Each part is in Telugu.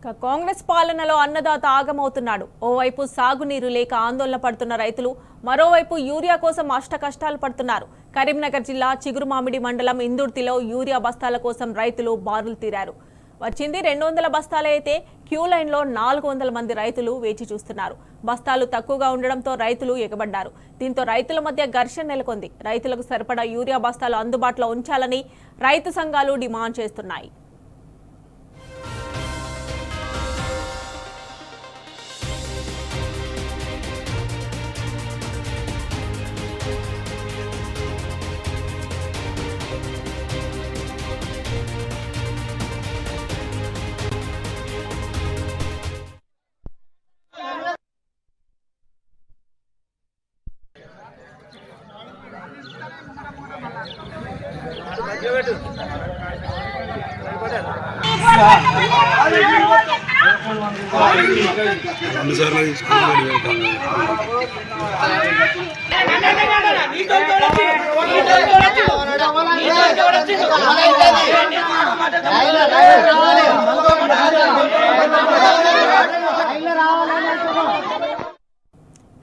కాంగ్రెస్ పాలనలో అన్నదాత ఆగమవుతున్నాడు. ఓవైపు సాగునీరు లేక ఆందోళన పడుతున్న రైతులు, మరోవైపు యూరియా కోసం అష్టకష్టాలు పడుతున్నారు. కరీంనగర్ జిల్లా చిగురుమామిడి మండలం ఇందుర్తిలో యూరియా బస్తాల కోసం రైతులు బారులు తీరారు. వచ్చింది 200 బస్తాలే అయితే క్యూ లైన్లో 400 మంది రైతులు వేచి చూస్తున్నారు. బస్తాలు తక్కువగా ఉండడంతో రైతులు ఎగబడ్డారు. దీంతో రైతుల మధ్య ఘర్షణ నెలకొంది. రైతులకు సరిపడా యూరియా బస్తాలు అందుబాటులో ఉంచాలని రైతు సంఘాలు డిమాండ్ చేస్తున్నాయి.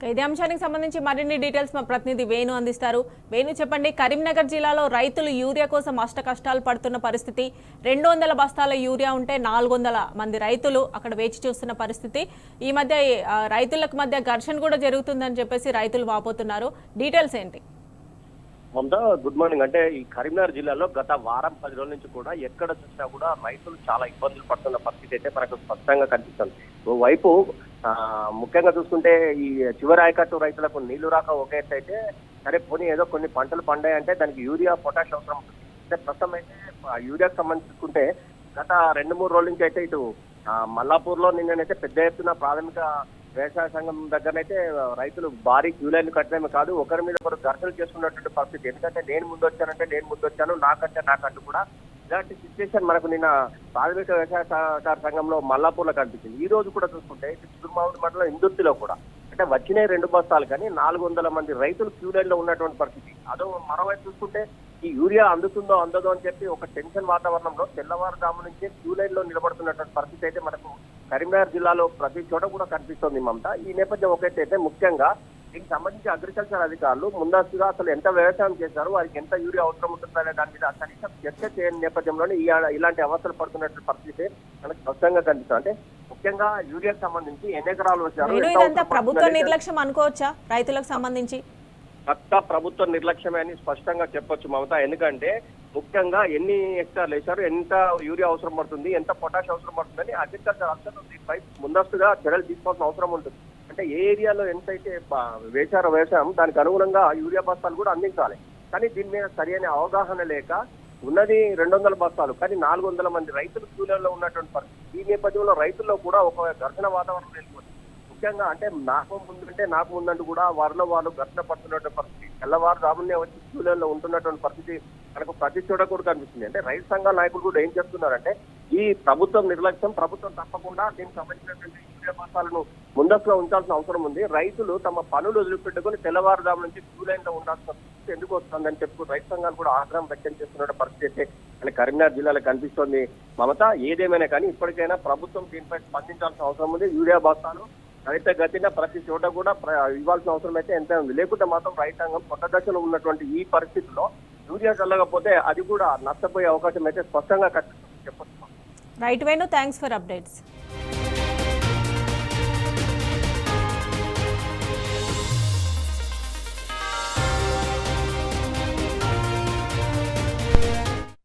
ఇదే అంశానికి సంబంధించి మరిన్ని డీటెయిల్స్ మా ప్రతినిధి వేణు అందిస్తారు. వేణు, చెప్పండి, కరీంనగర్ జిల్లాలో రైతులు యూరియా కోసం అష్ట కష్టాలు పడుతున్న పరిస్థితి. 200 బస్తాల యూరియా ఉంటే 400 మంది రైతులు అక్కడ వేచి చూస్తున్న పరిస్థితి. ఈ మధ్య రైతులకు మధ్య ఘర్షణ కూడా జరుగుతుందని చెప్పేసి రైతులు వాపోతున్నారు. డీటెయిల్స్ ఏంటి? Mamata, good morning. అంటే ఈ కరీంనగర్ జిల్లాలో గత వారం 10 రోజుల నుంచి కూడా ఎక్కడ చూసినా కూడా రైతులు చాలా ఇబ్బందులు పడుతున్న పరిస్థితి అయితే మనకు స్పష్టంగా కనిపిస్తుంది. ఓవైపు ముఖ్యంగా చూసుకుంటే ఈ చివరి ఆయకట్టు రైతులకు నీళ్లు రాక ఒక ఎత్తు అయితే, సరే పోనీ ఏదో కొన్ని పంటలు పండాయంటే దానికి యూరియా పొటాష్ అవసరం ఉంటుంది. అంటే ప్రస్తుతం అయితే యూరియాకు సంబంధించి చూసుకుంటే గత 2-3 రోజుల నుంచి అయితే ఇటు మల్లాపూర్ లో నిన్ననైతే పెద్ద ఎత్తున ప్రాథమిక వ్యవసాయ సంఘం దగ్గరనైతే రైతులు భారీ క్యూ లైన్ కట్టడమే కాదు, ఒకరి మీద ఒకరు ఘర్షణలు చేసుకున్నటువంటి పరిస్థితి. ఎందుకంటే నేను ముందు వచ్చాను, నాకంటూ కూడా ఇలాంటి సిచ్యువేషన్ మనకు నిన్న ప్రాథమిక వ్యవసాయ సహకార సంఘంలో మల్లాపూర్ లో కనిపించింది. ఈ రోజు కూడా చూసుకుంటే చిగురుమామిడి మండలం ఇందుర్తిలో కూడా అంటే వచ్చినాయి 2 బస్తాలు కానీ 400 మంది రైతులు క్యూ లైన్ లో ఉన్నటువంటి పరిస్థితి. అదో మరోవైపు చూసుకుంటే ఈ యూరియా అందుతుందో అందదో అని చెప్పి ఒక టెన్షన్ వాతావరణంలో తెల్లవారుజాము నుంచే క్యూ లైన్ లో నిలబడుతున్నటువంటి పరిస్థితి అయితే మనకు కరీంనగర్ జిల్లాలో ప్రతి చోట కూడా కనిపిస్తోంది మమతా. ఈ నేపథ్యం ఒకటైతే ముఖ్యంగా దీనికి సంబంధించి అగ్రికల్చర్ అధికారులు ముందస్తుగా అసలు ఎంత వ్యవసాయం చేశారు, వారికి ఎంత యూరియా అవసరం ఉంటుందనే దాని మీద కనీసం చర్చ చేయని నేపథ్యంలోనే ఇలాంటి అవస్థలు పడుతున్నటువంటి పరిస్థితి మనకు స్పష్టంగా కనిపిస్తుంది. అంటే ముఖ్యంగా యూరియాకు సంబంధించి ఎన్ని ఎకరాలు వచ్చారు, ప్రభుత్వ నిర్లక్ష్యం అనుకోవచ్చా రైతులకు సంబంధించి? పక్కా ప్రభుత్వ నిర్లక్ష్యమే అని స్పష్టంగా చెప్పొచ్చు మమత. ఎందుకంటే ముఖ్యంగా ఎన్ని హెక్టార్లు వేశారు, ఎంత యూరియా అవసరం పడుతుంది, ఎంత పొటాష్ అవసరం పడుతుందని అగ్రికల్చర్ అఫీసర్లు దీనిపై ముందస్తుగా చర్యలు తీసుకోవాల్సిన అవసరం ఉంటుంది. అంటే ఏ ఏరియాలో ఎంతైతే వేశారో వ్యవసాయం దానికి అనుగుణంగా యూరియా బస్తాలు కూడా అందించాలి. కానీ దీని మీద సరైన అవగాహన లేక ఉన్నది 200 బస్తాలు కానీ 400 మంది రైతులు క్యూలలో ఉన్నటువంటి పరిస్థితి. ఈ నేపథ్యంలో రైతుల్లో కూడా ఒక ఘర్షణ వాతావరణం నెలకొంది. ముఖ్యంగా అంటే నాకు ముందంటూ కూడా వారిలో వాళ్ళు ఘర్షణ పడుతున్నటువంటి పరిస్థితి. తెల్లవారుజామునే వచ్చి క్యూలలో ఉంటున్నటువంటి పరిస్థితి మనకు ప్రతి చోట కూడా కనిపిస్తుంది. అంటే రైతు సంఘాల నాయకులు కూడా ఏం చెప్తున్నారంటే ఈ ప్రభుత్వం నిర్లక్ష్యం, ప్రభుత్వం తప్పకుండా దీనికి సంబంధించినటువంటి యూరియా బస్తాలను ముందస్తుగా ఉంచాల్సిన అవసరం ఉంది. రైతులు తమ పనులు వదిలిపెట్టుకుని తెల్లవారుజాము నుంచి క్యూ లైన్ లో ఉండాల్సిన పరిస్థితి ఎందుకు వస్తుందని చెప్పి రైతు సంఘాలు కూడా ఆగ్రహం వ్యక్తం చేస్తున్న పరిస్థితి అయితే మన కరీంనగర్ జిల్లాలో కనిపిస్తోంది మమత. ఏదేమైనా కానీ ఇప్పటికైనా ప్రభుత్వం దీనిపై స్పందించాల్సిన అవసరం ఉంది. యూరియా బస్తాలు త్వరితగతిన ప్రతి చోట కూడా ఇవ్వాల్సిన అవసరం అయితే ఎంత ఉంది. లేకుంటే మాత్రం రైతాంగం కొత్త దశలో ఉన్నటువంటి ఈ పరిస్థితిలో యూరియా చల్లకపోతే అది కూడా నష్టపోయే అవకాశం అయితే స్పష్టంగా కనిపిస్తుంది చెప్పొచ్చు. Right Venu, thanks for updates.